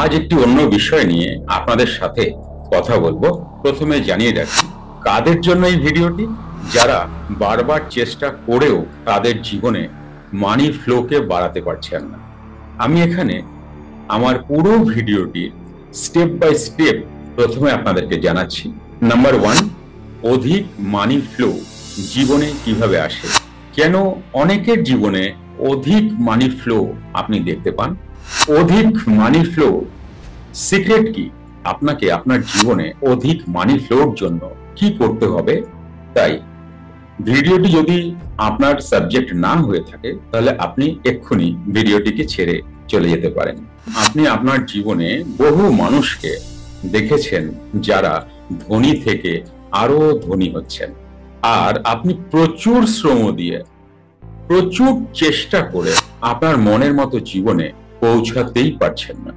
আজ একটি অন্য বিষয় নিয়ে আপনাদের সাথে কথা বলবো। প্রথমে জানিয়ে রাখি কাদের জন্য এই ভিডিওটি, যারা বারবার চেষ্টা করেও তাদের জীবনে মানি ফ্লোকে বাড়াতে পারছেন না। আমি এখানে আমার পুরো ভিডিওটি স্টেপ বাই স্টেপ প্রথমে আপনাদেরকে জানাচ্ছি। নাম্বার 1, অধিক মানি ফ্লো জীবনে কিভাবে আসে, কেন অনেকের জীবনে অধিক মানি ফ্লো আপনি দেখতে পান, অধিক মানি ফ্লো সিক্রেট কি, আপনাকে আপনার জীবনে অধিক মানি ফ্লোর জন্য কি করতে হবে। তাই ভিডিওটি যদি আপনার সাবজেক্ট না হয়ে থাকে তাহলে আপনি এক্ষুনি ভিডিওটিকে ছেড়ে চলে যেতে পারেন। আপনি আপনার জীবনে বহু মানুষকে দেখেছেন যারা ধনী থেকে আরো ধনী হচ্ছেন, আর আপনি প্রচুর শ্রম দিয়ে প্রচুর চেষ্টা করে আপনার মনের মতো জীবনে পৌঁছাতেই পারছেন না।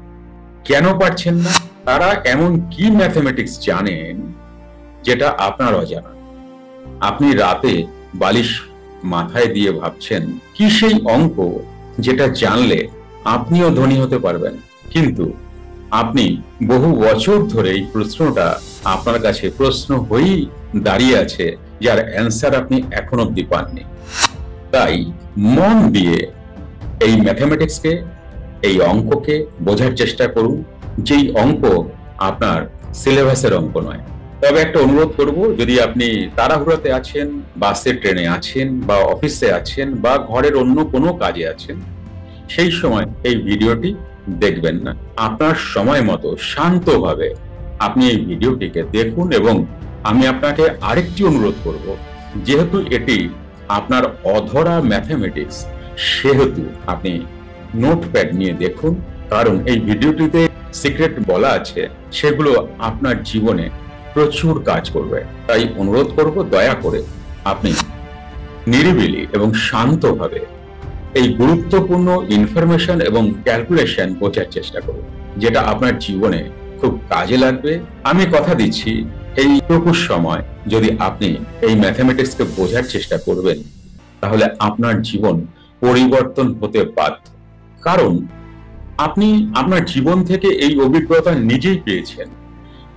কেন পারছেন না? তারা এমন কি ম্যাথমেটিক্স জানেন যেটা আপনার অজানা। আপনি রাতে বালিশ মাথায় দিয়ে ভাবছেন কি সেই অঙ্ক যেটা জানলে আপনিও ধনী হতে পারবেন, কিন্তু আপনি বহু বছর ধরে এই প্রশ্নটা আপনার কাছে প্রশ্ন হয়েই দাঁড়িয়ে আছে, যার অ্যান্সার আপনি এখন অব্দি পাননি। তাই মন দিয়ে এই ম্যাথমেটিক্সকে, এই অঙ্ককে বোঝার চেষ্টা করুন, যেই অঙ্ক আপনার সিলেবাসের অঙ্ক নয়। তবে একটা অনুরোধ করব, যদি আপনি তাড়াহুড়োতে আছেন, বাসে ট্রেনে আছেন, বা অফিসে আছেন, বা ঘরের অন্য কোনো কাজে আছেন, সেই সময় এই ভিডিওটি দেখবেন না। আপনার সময় মতো শান্তভাবে আপনি এই ভিডিওটিকে দেখুন। এবং আমি আপনাকে আরেকটি অনুরোধ করব, যেহেতু এটি আপনার অধরা ম্যাথমেটিক্স, সেহেতু আপনি নোটপ্যাড নিয়ে দেখুন, কারণ এই ভিডিওটিতে সিক্রেট বলা আছে, সেগুলো আপনার জীবনে প্রচুর কাজ করবে। তাই অনুরোধ করব, দয়া করে আপনি নিরিবিলি এবং শান্তভাবে এই গুরুত্বপূর্ণ ইনফরমেশন এবং ক্যালকুলেশন বোঝার চেষ্টা করুন, যেটা আপনার জীবনে খুব কাজে লাগবে। আমি কথা দিচ্ছি, এইটুকু সময় যদি আপনি এই ম্যাথমেটিক্সকে বোঝার চেষ্টা করবেন, তাহলে আপনার জীবন পরিবর্তন হতে বাধ্য। কারণ আপনি আপনার জীবন থেকে এই অভিজ্ঞতা নিজেই পেয়েছেন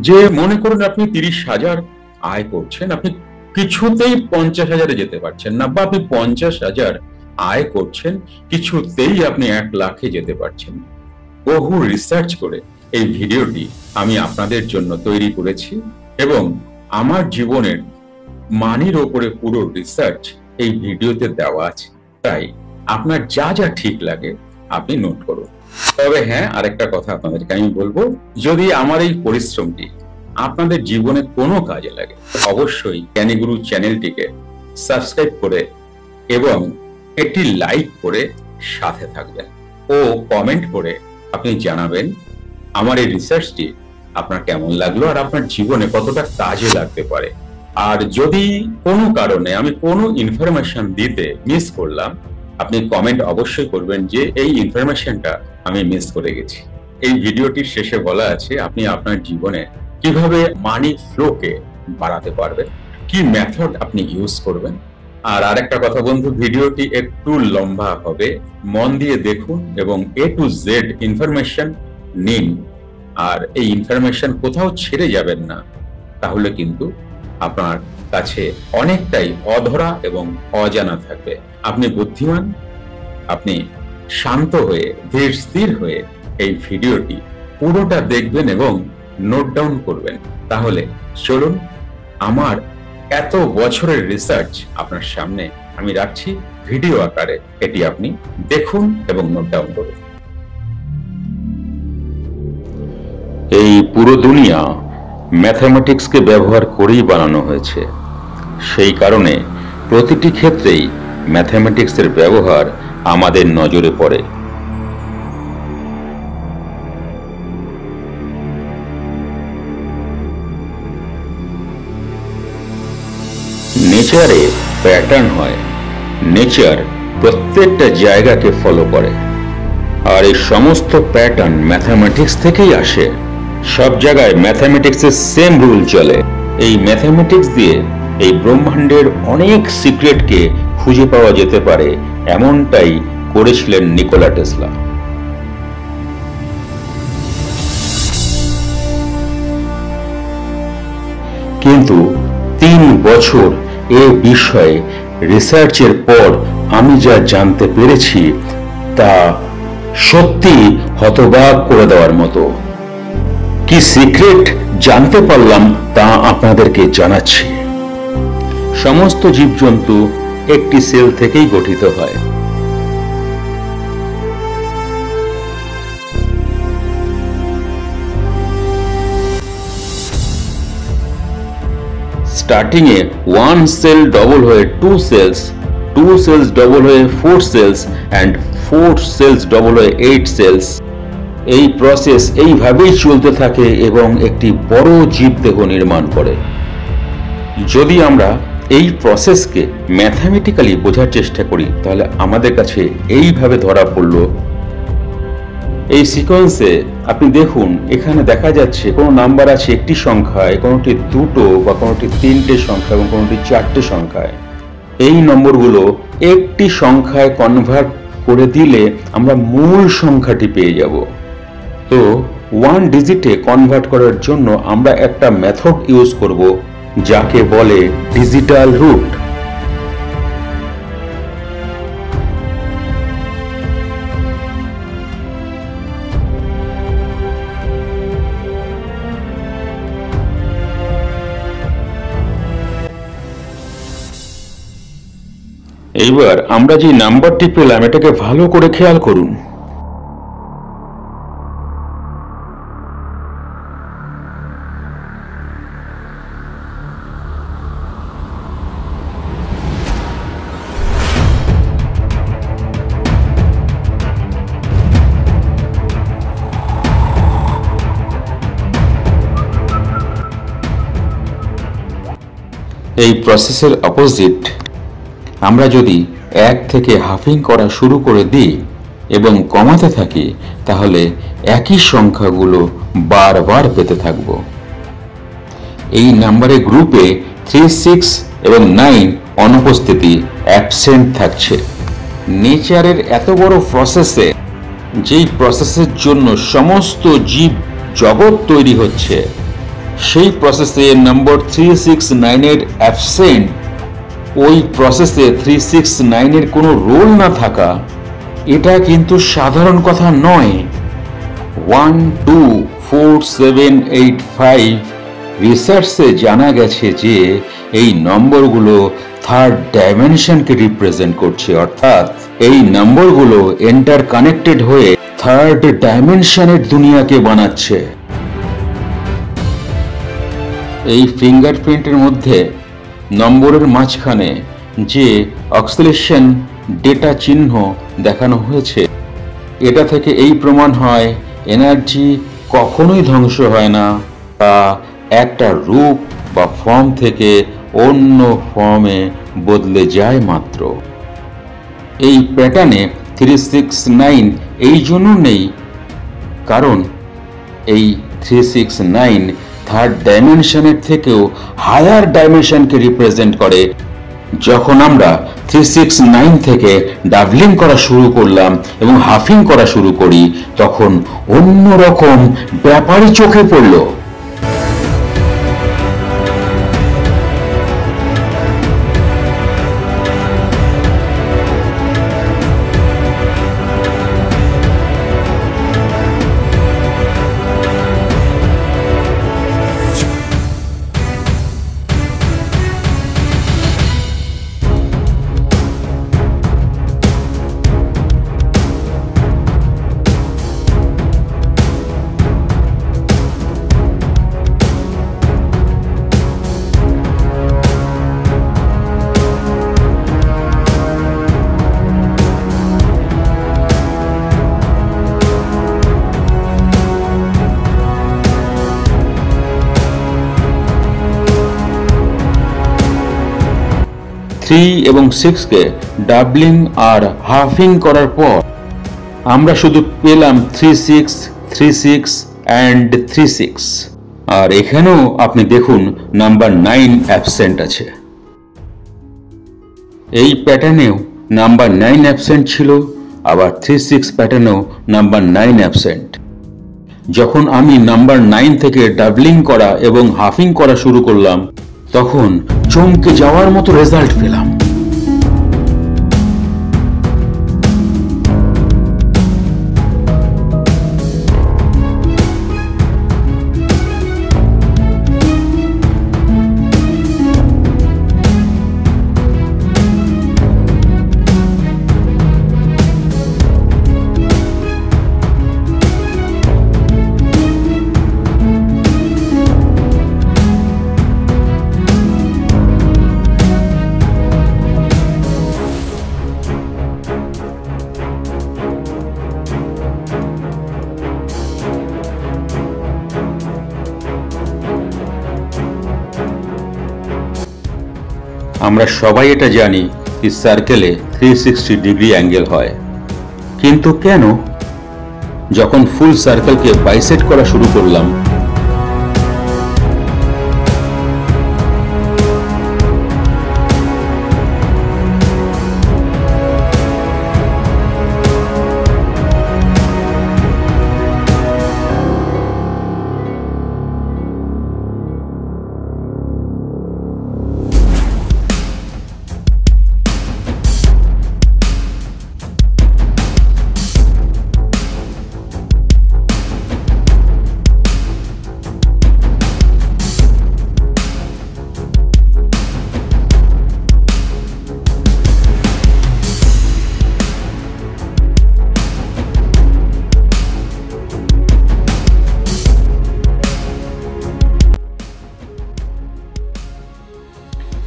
যে, মনে করুন আপনি 30,000 আয় করছেন, আপনি কিছুতেই 50,000-এ যেতে পারছেন না, বা আপনি 50,000 আয় করছেন, কিছুতেই আপনি 1,00,000-এ যেতে পারছেন না। বহু রিসার্চ করে এই ভিডিওটি আমি আপনাদের জন্য তৈরি করেছি, এবং আমার জীবনের মানির ওপরে পুরো রিসার্চ এই ভিডিওতে দেওয়া আছে। তাই আপনার যা যা ঠিক লাগে আপনি নোট করুন। তবে হ্যাঁ, আরেকটা কথা আপনাদেরকে আমি বলবো, যদি আমার এই পরিশ্রমটি আপনাদের জীবনে কোনো কাজে লাগে, অবশ্যই জ্ঞানীগুরু চ্যানেলটিকে সাবস্ক্রাইব করে এবং একটি লাইক করে সাথে থাকবেন, ও কমেন্ট করে আপনি জানাবেন আমার এই রিসার্চটি আপনার কেমন লাগলো আর আপনার জীবনে কতটা কাজে লাগতে পারে। আর যদি কোনো কারণে আমি কোনো ইনফরমেশন দিতে মিস করলাম, আপনি কমেন্ট অবশ্যই করবেন যে এই ইনফরমেশনটা আমি মিস করে গেছি। এই ভিডিওটির শেষে বলা আছে আপনি আপনার জীবনে কিভাবে মানি ফ্লোকে বাড়াতে পারবেন, কি মেথড আপনি ইউজ করবেন। আর আরেকটা কথা বন্ধু, ভিডিওটি একটু লম্বা হবে, মন দিয়ে দেখুন এবং A to Z ইনফরমেশন নিন। আর এই ইনফরমেশন কোথাও ছেড়ে যাবেন না, তাহলে কিন্তু আপনার কাছে অনেকটাই অধরা এবং অজানা থাকবে। আপনি বুদ্ধিমান, আপনি শান্ত হয়ে ধীর স্থির হয়ে এই ভিডিওটি পুরোটা দেখবেন এবং নোট ডাউন করবেন। তাহলে চলুন, আমার এত বছরের রিসার্চ আপনার সামনে আমি রাখছি ভিডিও আকারে, এটি আপনি দেখুন এবং নোট ডাউন করুন। এই পুরো দুনিয়া ম্যাথমেটিক্সকে ব্যবহার করেই বানানো হয়েছে। সেই কারণে প্রতিটি ক্ষেত্রেই ম্যাথমেটিক্সের ব্যবহার আমাদের নজরে পড়ে। নেচারে প্যাটার্ন হয়, নেচার প্রত্যেকটা জায়গাকে ফলো করে, আর এই সমস্ত প্যাটার্ন ম্যাথমেটিক্স থেকেই আসে। সব জায়গায় ম্যাথমেটিক্সের সেম রুল চলে। এই ম্যাথমেটিক্স দিয়ে এই ব্রহ্মাণ্ডের অনেক সিক্রেটকে খুঁজে পাওয়া যেতে পারে, এমনটাই করেছিলেন নিকোলা টেসলা। কিন্তু 3 বছর এ বিষয়ে রিসার্চের পর আমি যা জানতে পেরেছি তা সত্যি হতবাক করে দেওয়ার মতো। কি সিক্রেট জানতে পারলাম তা আপনাদেরকে জানাচ্ছি। সমস্ত জীবজন্তু একটি সেল থেকেই গঠিত হয়। স্টার্টিং এ 1 সেল ডবল হয়ে 2 সেলস, 2 সেলস ডবল হয়ে 4 সেলস এন্ড 4 সেলস ডবল হয়ে 8 সেলস। এই প্রসেস এইভাবেই চলতে থাকে এবং একটি বড় জীবদেহ নির্মাণ করে। যদি আমরা এই প্রসেসকে ম্যাথমেটিক্যালি বোঝার চেষ্টা করি তাহলে আমাদের কাছে এইভাবে ধরা পড়ল। এই সিকোয়েন্সে আপনি দেখুন, এখানে দেখা যাচ্ছে কোনো নাম্বার আছে একটি সংখ্যায়, কোনোটি দুটো বা কোনোটি 3টে সংখ্যা এবং কোনোটি 4টে সংখ্যায়। এই নম্বরগুলো একটি সংখ্যায় কনভার্ট করে দিলে আমরা মূল সংখ্যাটি পেয়ে যাব। তো 1 ডিজিটে কনভার্ট করার জন্য আমরা একটা মেথড ইউজ করব যাকে বলে ডিজিটাল রুট। এইবার আমরা যে নাম্বারটি পেলাম এটাকে ভালো করে খেয়াল করুন। এই প্রসেসের অপোজিট, আমরা যদি 1 থেকে হাফিং করা শুরু করে দিই এবং কমাতে থাকি তাহলে একই সংখ্যাগুলো বারবার পেতে থাকব। এই নাম্বারের গ্রুপে 3, 6 এবং 9 অনুপস্থিতি, অ্যাবসেন্ট থাকছে। নেচারের এত বড় প্রসেসে, যেই প্রসেসের জন্য সমস্ত জীব জগৎ তৈরি হচ্ছে, সেই প্রসেসে নম্বর 3, 6, 9 এর অ্যাবসেন্ট, ওই প্রসেসে 3, 6, 9 এর কোনো রোল না থাকা, এটা কিন্তু সাধারণ কথা নয়। 1, 2, 4, 7, 8, 5 রিসার্চে জানা গেছে যে এই নম্বরগুলো থার্ড ডাইমেনশনকে রিপ্রেজেন্ট করছে, অর্থাৎ এই নম্বরগুলো ইন্টার কানেক্টেড হয়ে থার্ড ডাইমেনশনের দুনিয়াকে বানাচ্ছে। এই ফিঙ্গারপ্রিন্টের মধ্যে নম্বরের মাঝখানে যে অক্সিলেশন ডেটা চিহ্ন দেখানো হয়েছে, এটা থেকে এই প্রমাণ হয় এনার্জি কখনোই ধ্বংস হয় না, তা একটা রূপ বা ফর্ম থেকে অন্য ফর্মে বদলে যায় মাত্র। এই প্যাটার্নে 3, 6, 9 এই জন্য নেই কারণ এই 3, 6, 9 থার্ড ডাইমেনশনের থেকেও হায়ার ডাইমেনশনকে রিপ্রেজেন্ট করে। যখন আমরা 3, 6, 9 থেকে ডাবলিং করা শুরু করলাম এবং হাফিং করা শুরু করি তখন অন্যরকম ব্যাপারই চোখে পড়ল। থ্রি এবং 6 কে ডাবলিং আর হাফিং করার পর আমরা শুধু পেলাম 3, 6, 3, 6 অ্যান্ড 3, 6। আর এখানেও আপনি দেখুন নাম্বার 9 অ্যাবসেন্ট আছে। এই প্যাটার্নেও নাম্বার 9 অ্যাবসেন্ট ছিল, আবার 3, 6 প্যাটার্নেও নাম্বার 9 অ্যাবসেন্ট। যখন আমি নাম্বার 9 থেকে ডাবলিং করা এবং হাফিং করা শুরু করলাম তখন চমকে যাওয়ার মতো রেজাল্ট পেলাম। আমরা সবাই এটা জানি যে সার্কেলে 360 ডিগ্রি অ্যাঙ্গেল হয়, কিন্তু কেন? যখন ফুল সার্কেলকে বাইসেক্ট করা শুরু করলাম,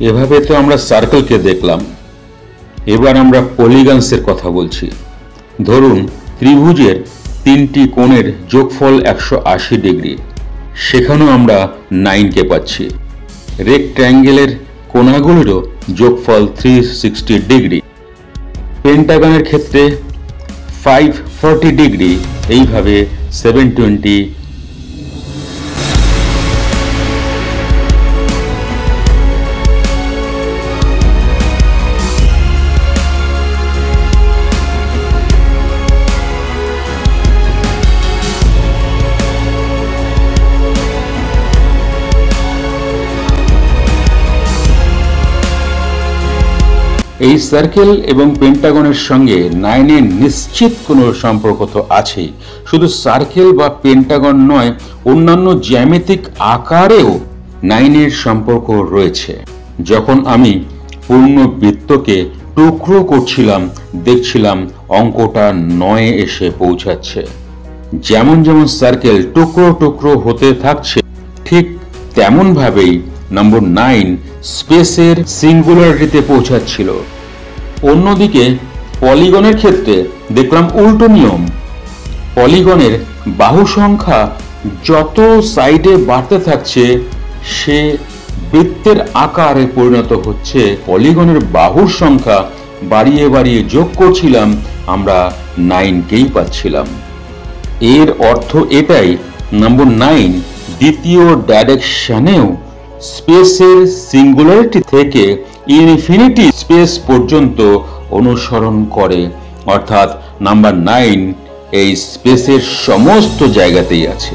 এভাবে তো আমরা সার্কেলকে দেখলাম। এবার আমরা পলিগনসের কথা বলছি। ধরুন ত্রিভুজের তিনটি কোণের যোগফল 180 ডিগ্রি, সেখানেও আমরা 9কে পাচ্ছি। রেক্ট্যাঙ্গেলের কোণাগুলিরও যোগফল 360 ডিগ্রি। পেন্টাগনের ক্ষেত্রে 540 ডিগ্রি, এইভাবে 720। এই সার্কেল এবং পেন্টাগনের সঙ্গে 9-এর নিশ্চিত কোনো সম্পর্ক তো আছেই। শুধু সার্কেল বা পেন্টাগন নয়, অন্যান্য জ্যামিতিক আকারেও 9-এর সম্পর্ক রয়েছে। যখন আমি পূর্ণ বৃত্তকে টুকরো করছিলাম, দেখছিলাম অঙ্কটা 9-এ এসে পৌঁছাচ্ছে। যেমন যেমন সার্কেল টুকরো টুকরো হতে থাকছে, ঠিক তেমন ভাবেই নম্বর 9 স্পেসের সিঙ্গুলারিটিতে পৌঁছাচ্ছিল। অন্যদিকে পলিগনের ক্ষেত্রে দেখলাম উল্টো নিয়ম। পলিগনের বাহু সংখ্যা যত সাইডে বাড়তে থাকছে, সে বৃত্তের আকারে পরিণত হচ্ছে। পলিগনের বাহুর সংখ্যা বাড়িয়ে বাড়িয়ে যোগ করছিলাম, আমরা 9কেই পাচ্ছিলাম। এর অর্থ এটাই, নম্বর 9 দ্বিতীয় ডাইরেকশনেও স্পেসের সিঙ্গুলারিটি থেকে ইনফিনিটি স্পেস পর্যন্ত অনুসরণ করে, অর্থাৎ নাম্বার 9 এই স্পেসের সমস্ত জায়গাতেই আছে।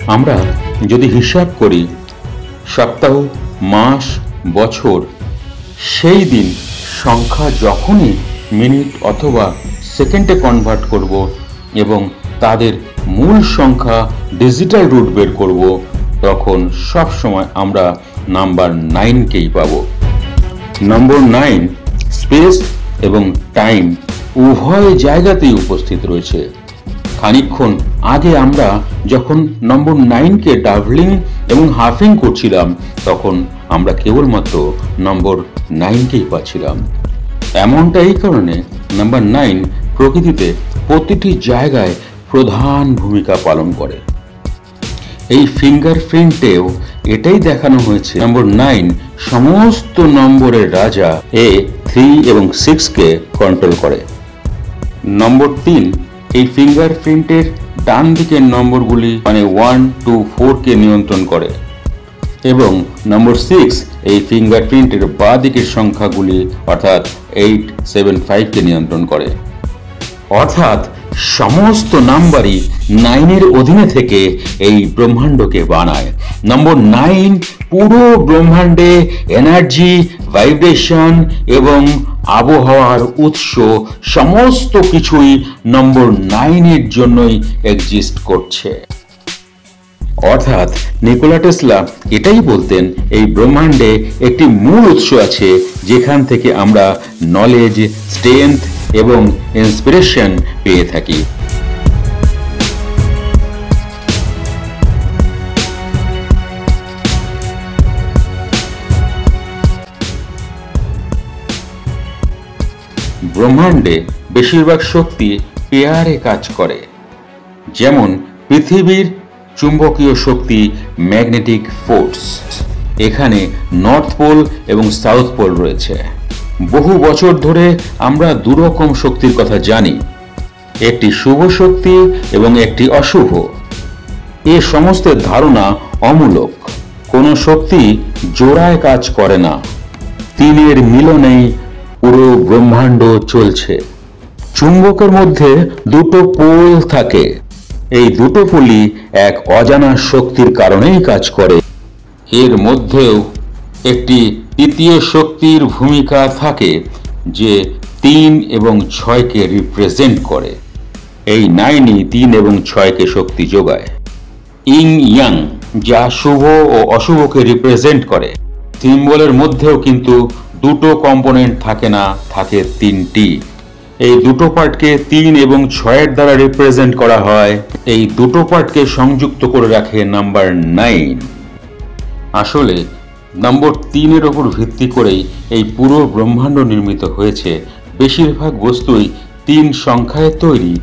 আমরা যদি হিসাব করি সপ্তাহ, মাস, বছর, সেই দিন সংখ্যা যখনই মিনিট অথবা সেকেন্ডে কনভার্ট করব এবং তাদের মূল সংখ্যা ডিজিটাল রুট বের করব, তখন সব সময় আমরা নাম্বার 9কেই পাব। নম্বর 9 স্পেস এবং টাইম উভয় জায়গাতেই উপস্থিত রয়েছে। খানিকক্ষণ আগে আমরা যখন নম্বর 9কে ডাবলিং এবং হাফিং করছিলাম, তখন আমরা কেবলমাত্র নম্বর 9কেই পাচ্ছিলাম। এমনটা এই কারণে নাম্বার 9 প্রকৃতিতে প্রতিটি জায়গায় প্রধান ভূমিকা পালন করে। এই ফিঙ্গারপ্রিন্টেও এটাই দেখানো হয়েছে। নম্বর 9 সমস্ত নম্বরের রাজা, এ 3 এবং 6কে কন্ট্রোল করে। নম্বর 3 এই ফিঙ্গারপ্রিন্টের ডান দিকের নম্বরগুলি মানে 1, 2, 4কে নিয়ন্ত্রণ করে এবং নম্বর 6 এই ফিঙ্গারপ্রিন্টের বাঁ দিকের সংখ্যাগুলি অর্থাৎ 8, 7, 5কে নিয়ন্ত্রণ করে। অর্থাৎ সমস্ত নাম্বারই 9-এর অধীনে থেকে এই ব্রহ্মাণ্ডকে বানায়। নম্বর 9 পুরো ব্রহ্মাণ্ডে এনার্জি, ভাইব্রেশন এবং আবহাওয়ার উৎস, সমস্ত কিছুই নম্বর 9-এর জন্যই এক্সিস্ট করছে। অর্থাৎ নিকোলা টেসলা এটাই বলতেন, এই ব্রহ্মাণ্ডে একটি মূল উৎস আছে যেখান থেকে আমরা নলেজ, স্ট্রেংথ এবং ইন্সপিরেশন পেয়ে থাকি। ব্রহ্মাণ্ডে বেশিরভাগ শক্তি পেয়ারে কাজ করে। যেমন পৃথিবীর চুম্বকীয় শক্তি ম্যাগনেটিক ফোর্স, এখানে নর্থ পোল এবং সাউথ পোল রয়েছে। বহু বছর ধরে আমরা দুরকম শক্তির কথা জানি, একটি শুভ শক্তি এবং একটি অশুভ। এ সমস্ত ধারণা অমূলক। কোনো শক্তি জোড়ায় কাজ করে না, তিনের মিলনেই পুরো ব্রহ্মাণ্ড চলছে। চুম্বকের মধ্যে দুটো পোল থাকে, এই দুটো পোলই এক অজানা শক্তির কারণেই কাজ করে। এর মধ্যেও একটি তৃতীয় শক্তির ভূমিকা থাকে যে 3 এবং 6কে রিপ্রেজেন্ট করে। এই 9ই 3 এবং 6কে শক্তি যোগায়। ইং ইয়াং যা শুভ ও অশুভকে রিপ্রেজেন্ট করে। সিম্বলের মধ্যেও কিন্তু দুটো কম্পোনেন্ট থাকে না, থাকে 3টি। এই দুটো পার্টকে 3 এবং 6-এর দ্বারা রিপ্রেজেন্ট করা হয়। এই দুটো পার্টকে সংযুক্ত করে রাখে নাম্বার 9। আসলে নম্বর 3-এর ওপর ভিত্তি করেই এই পুরো ব্রহ্মাণ্ড নির্মিত হয়েছে। বেশিরভাগ বস্তুই 3 সংখ্যায় তৈরি।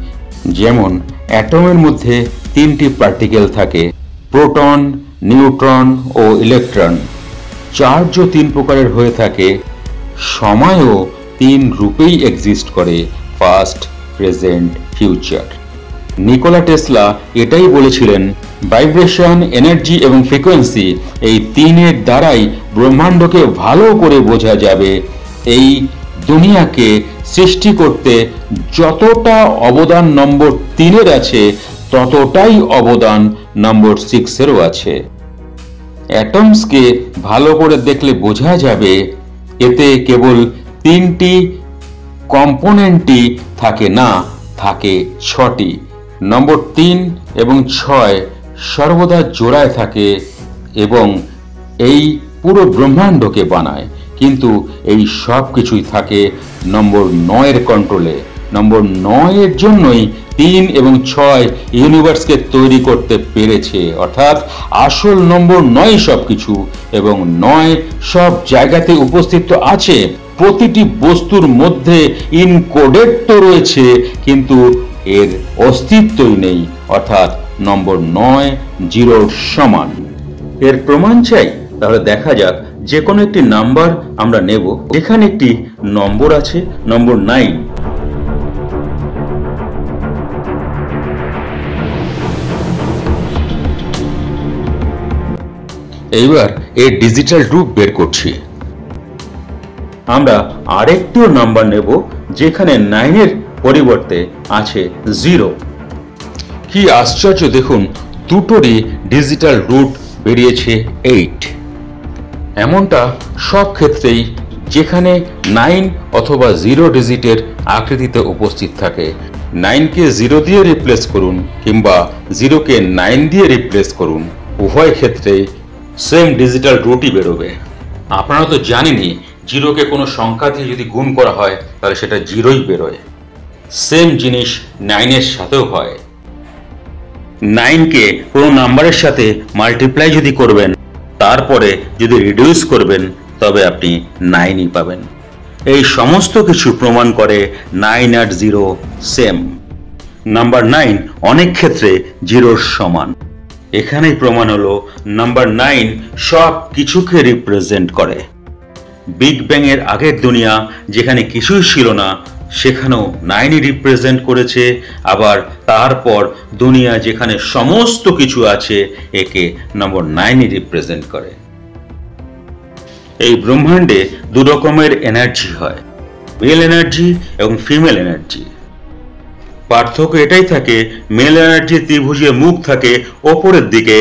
যেমন অ্যাটমের মধ্যে 3টি পার্টিকেল থাকে, প্রোটন, নিউট্রন ও ইলেকট্রন। চার্জও 3 প্রকারের হয়ে থাকে। সময়ও 3 রূপেই এক্সিস্ট করে, past, present, future. Nikola Tesla এটাই বলেছিলেন, ভাইব্রেশন, এনার্জি এবং ফ্রিকোয়েন্সি এই 3-এর দ্বারাই ব্রহ্মাণ্ডকে ভালো করে বোঝা যাবে। এই দুনিয়াকে সৃষ্টি করতে যতটা অবদান নম্বর 3-এর আছে, ততটাই অবদান নম্বর 6-এরও আছে। অ্যাটমসকে ভালো করে দেখলে বোঝা যাবে, এতে কেবল 3টি কম্পোনেন্টই থাকে না, থাকে 6টি। নম্বর 3 এবং 6 সর্বদা জোড়ায় থাকে এবং এই পুরো ব্রহ্মাণ্ডকে বানায়। কিন্তু এই সব কিছুই থাকে নম্বর 9-এর কন্ট্রোলে। নম্বর 9-এর জন্যই 3 এবং 6 ইউনিভার্সকে তৈরি করতে পেরেছে। অর্থাৎ আসল নম্বর 9 সবকিছু, এবং 9 সব জায়গাতে উপস্থিত আছে। প্রতিটি বস্তুর মধ্যে ইনকোডেড তো রয়েছে, কিন্তু এর অস্তিত্বই নেই। অর্থাৎ নম্বর 9 0-র সমান। এর প্রমাণ চাই? তাহলে দেখা যাক, যে কোনো একটি নাম্বার আমরা নেব। এখানে একটি নম্বর আছে, নম্বর 9। এইবার এর ডিজিটাল রূপ বের করছি। আমরা আরেকটিও নাম্বার নেব যেখানে 9-এর পরিবর্তে আছে 0। কি আশ্চর্য দেখুন, দুটোরই ডিজিটাল রুট বেরিয়েছে 8। এমনটা সব ক্ষেত্রেই যেখানে 9 অথবা 0 ডিজিটের আকৃতিতে উপস্থিত থাকে। 9কে 0 দিয়ে রিপ্লেস করুন কিংবা 0কে 9 দিয়ে রিপ্লেস করুন, উভয় ক্ষেত্রেই সেম ডিজিটাল রুটই বেরোবে। আপনারা তো জানেনই 0কে কোনো সংখ্যা দিয়ে যদি গুণ করা হয় তাহলে সেটা 0ই বেরোয়। সেম জিনিস 9-এর সাথেও হয়। 9কে কোনো নাম্বারের সাথে মাল্টিপ্লাই যদি করবেন, তারপরে যদি রিডিউস করবেন, তবে আপনি 9ই পাবেন। এই সমস্ত কিছু প্রমাণ করে 9 আর 0 সেম। নাম্বার 9 অনেক ক্ষেত্রে 0-র সমান। এখানেই প্রমাণ হলো নাম্বার 9 সব কিছুকে রিপ্রেজেন্ট করে। বিগ ব্যাং এর আগের দুনিয়া যেখানে কিছুই ছিল না, সেখানেও 9ই রিপ্রেজেন্ট করেছে। আবার তারপর দুনিয়া যেখানে সমস্ত কিছু আছে, একে নম্বর 9ই রিপ্রেজেন্ট করে। এই ব্রহ্মাণ্ডে দু রকমের এনার্জি হয়, মেল এনার্জি এবং ফিমেল এনার্জি। পার্থক্য এটাই থাকে, মেল এনার্জির ত্রিভুজের মুখ থাকে ওপরের দিকে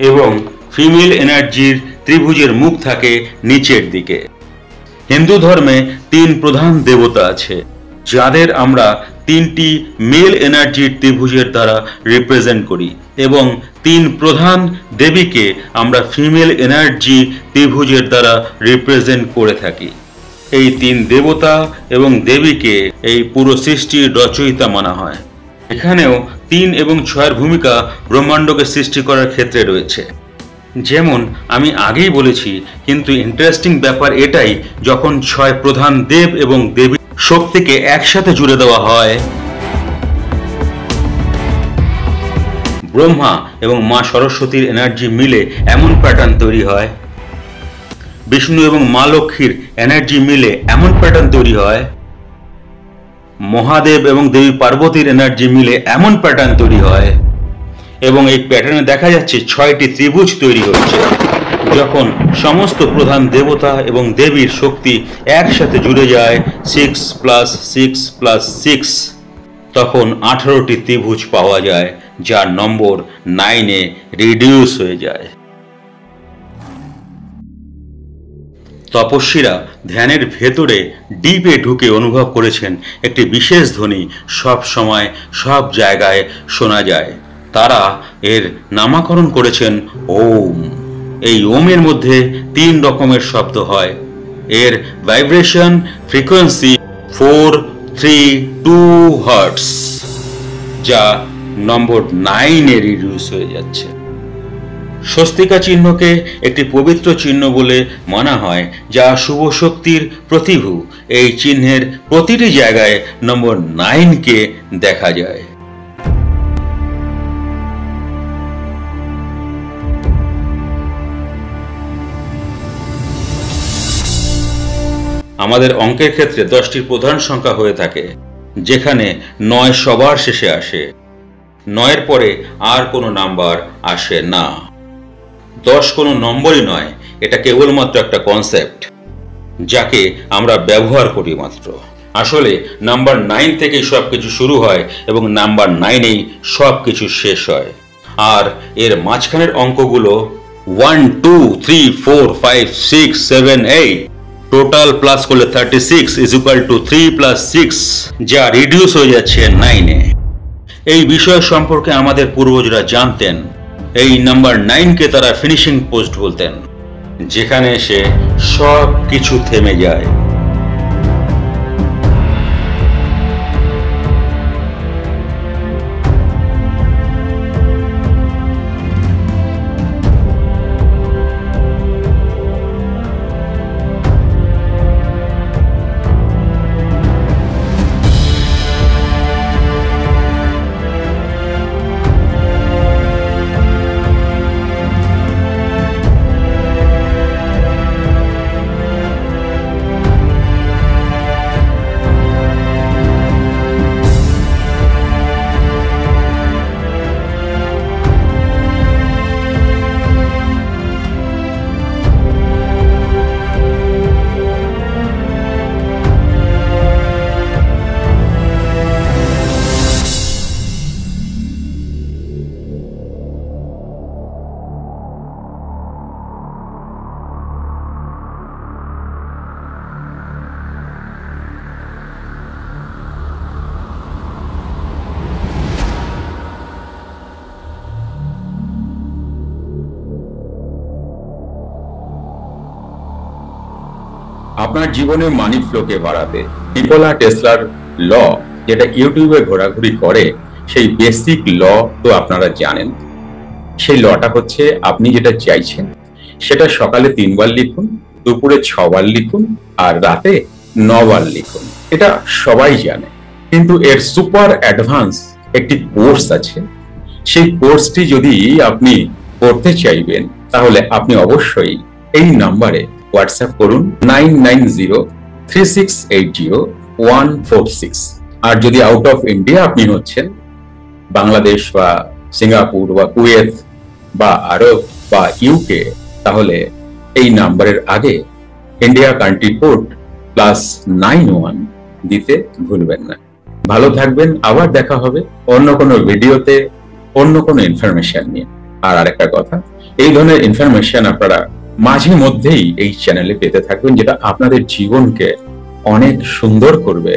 এবং ফিমেল এনার্জির ত্রিভুজের মুখ থাকে নিচের দিকে। হিন্দু ধর্মে 3 প্রধান দেবতা আছে, যাদের আমরা 3টি মেল এনার্জির ত্রিভুজের দ্বারা রিপ্রেজেন্ট করি এবং 3 প্রধান দেবীকে আমরা ফিমেল এনার্জি ত্রিভুজের দ্বারা রিপ্রেজেন্ট করে থাকি। এই 3 দেবতা এবং দেবীকে এই পুরো সৃষ্টির রচয়িতা মানা হয়। এখানেও 3 এবং 6-এর ভূমিকা ব্রহ্মাণ্ডকে সৃষ্টি করার ক্ষেত্রে রয়েছে। যেমন আমি আগেই বলেছি, কিন্তু ইন্টারেস্টিং ব্যাপার এটাই, যখন 6 প্রধান দেব এবং দেবী শক্তিকে একসাথে জুড়ে দেওয়া হয়, ব্রহ্মা এবং মা সরস্বতীর এনার্জি মিলে এমন প্যাটার্ন তৈরি হয়, বিষ্ণু এবং মা লক্ষ্মীর এনার্জি মিলে এমন প্যাটার্ন তৈরি হয়, মহাদেব এবং দেবী পার্বতীর এনার্জি মিলে এমন প্যাটার্ন তৈরি হয়, এবং এই প্যাটার্নে দেখা যাচ্ছে 6টি ত্রিভুজ তৈরি হচ্ছে। যখন সমস্ত প্রধান দেবতা এবং দেবীর শক্তি একসাথে জুড়ে যায় 6 + 6 + 6, তখন 18টি ত্রিভুজ পাওয়া যায়, যার নম্বর 9-এ রিডিউস হয়ে যায়। তপস্বীরা ধ্যানের ভেতরে ডিপে ঢুকে অনুভব করেছেন একটি বিশেষ ধ্বনি সব সময় সব জায়গায় শোনা যায়। তারা এর নামকরণ করেছেন ওম। এই ওমের মধ্যে 3 রকমের শব্দ হয়। এর ভাইব্রেশন ফ্রিকোয়েন্সি 432 হার্টজ, যা নম্বর 9-এ রিডিউস হয়ে যাচ্ছে। স্বস্তিকা চিহ্নকে একটি পবিত্র চিহ্ন বলে মানা হয়, যা শুভ শক্তির প্রতিভূ। এই চিহ্নের প্রতিটি জায়গায় নম্বর 9কে দেখা যায়। আমাদের অঙ্কের ক্ষেত্রে 10টি প্রধান সংখ্যা হয়ে থাকে, যেখানে 9 সবার শেষে আসে। 9-এর পরে আর কোনো নাম্বার আসে না। 10 কোনো নম্বরই নয়, এটা কেবলমাত্র একটা কনসেপ্ট, যাকে আমরা ব্যবহার করি মাত্র। আসলে নাম্বার 9 থেকেই সবকিছু শুরু হয় এবং নাম্বার 9-এই সবকিছু শেষ হয়। আর এর মাঝখানের অঙ্কগুলো 1 2 3 4 5 6 7 8 টোটাল প্লাস করলে 36 = 3 + 6, যা রিডিউস হয়ে যাচ্ছে 9-এ। এই বিষয় সম্পর্কে আমাদের পূর্বজরা জানতেন। এই নাম্বার 9কে তারা ফিনিশিং পোস্ট বলতেন, যেখানে এসে সব কিছু থেমে যায়। আপনার জীবনে মানি ফ্লোকে বাড়াতে নিকোলা টেসলার ল, যেটা ইউটিউবে ঘোরাঘুরি করে, সেই বেসিক ল তো আপনারা জানেন। সেই লটা হচ্ছে, আপনি যেটা চাইছেন সেটা সকালে 3 বার লিখুন, দুপুরে 6 বার লিখুন, আর রাতে 9 বার লিখুন। এটা সবাই জানে, কিন্তু এর সুপার অ্যাডভান্স একটি কোর্স আছে। সেই কোর্সটি যদি আপনি করতে চাইবেন, তাহলে আপনি অবশ্যই এই নাম্বারে হোয়াটসঅ্যাপ করুন 9903680146। আর যদি আউট অফ ইন্ডিয়া আপনি হচ্ছেন, বাংলাদেশ বা সিঙ্গাপুর বা কুয়েত বা আরব বা ইউকে, তাহলে এই নাম্বারের আগে ইন্ডিয়া কান্ট্রি কোড +91 দিতে ভুলবেন না। ভালো থাকবেন, আবার দেখা হবে অন্য কোনো ভিডিওতে অন্য কোনো ইনফরমেশন নিয়ে। আর আরেকটা কথা, এই ধরনের ইনফরমেশন আপনারা মাঝে মধ্যেই এই চ্যানেলে পেতে থাকবেন, যেটা আপনাদের জীবনকে অনেক সুন্দর করবে।